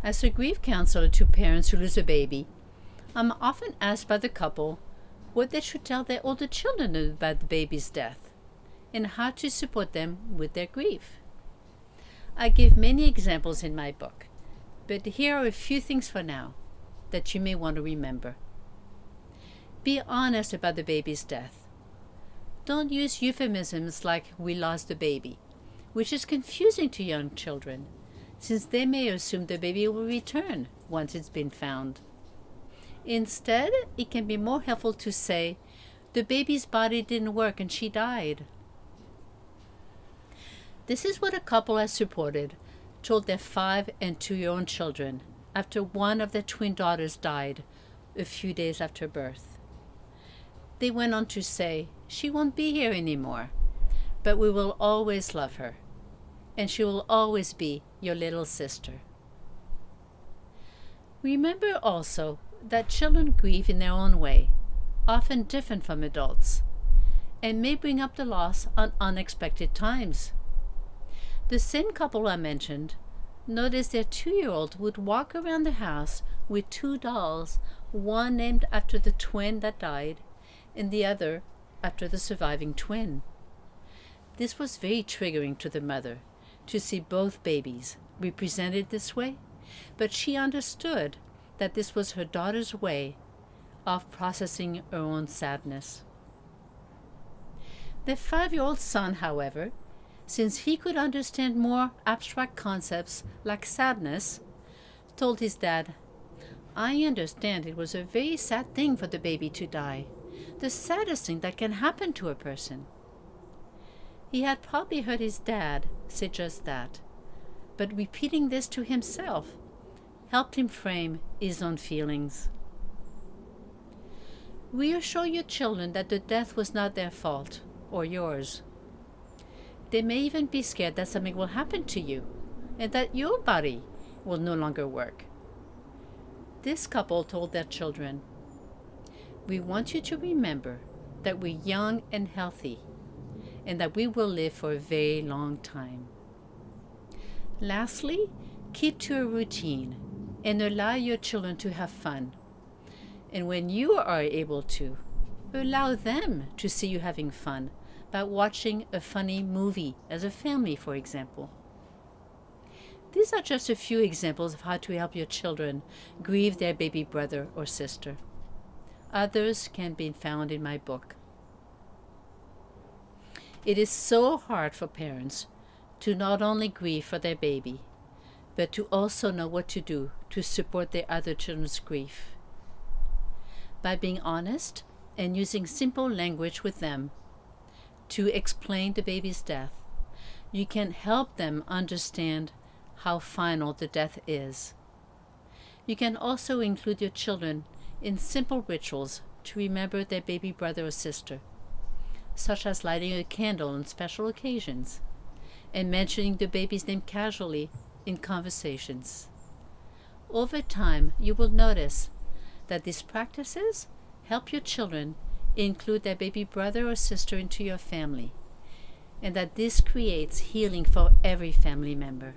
As a grief counselor to parents who lose a baby, I'm often asked by the couple what they should tell their older children about the baby's death and how to support them with their grief. I give many examples in my book, but here are a few things for now that you may want to remember. Be honest about the baby's death. Don't use euphemisms like "we lost the baby," which is confusing to young children, since they may assume the baby will return once it's been found. Instead, it can be more helpful to say, "the baby's body didn't work and she died." This is what a couple has supported told their 5 and 2-year-old children after one of their twin daughters died a few days after birth. They went on to say, "She won't be here anymore, but we will always love her, and she will always be your little sister." Remember also that children grieve in their own way, often different from adults, and may bring up the loss on unexpected times. The same couple I mentioned noticed their 2-year-old would walk around the house with 2 dolls, one named after the twin that died, and the other after the surviving twin. This was very triggering to the mother to see both babies represented this way, but she understood that this was her daughter's way of processing her own sadness. Their 5-year-old son, however, since he could understand more abstract concepts like sadness, told his dad, "I understand it was a very sad thing for the baby to die, the saddest thing that can happen to a person." He had probably heard his dad say just that, but repeating this to himself helped him frame his own feelings. Reassure your children that the death was not their fault or yours. They may even be scared that something will happen to you and that your body will no longer work. This couple told their children, "We want you to remember that we're young and healthy and that we will live for a very long time. Lastly, keep to a routine and allow your children to have fun. And when you are able to, allow them to see you having fun by watching a funny movie as a family, for example." These are just a few examples of how to help your children grieve their baby brother or sister. Others can be found in my book. It is so hard for parents to not only grieve for their baby, but to also know what to do to support their other children's grief. By being honest and using simple language with them to explain the baby's death, you can help them understand how final the death is. You can also include your children in simple rituals to remember their baby brother or sister, such as lighting a candle on special occasions and mentioning the baby's name casually in conversations. Over time, you will notice that these practices help your children include their baby brother or sister into your family, and that this creates healing for every family member.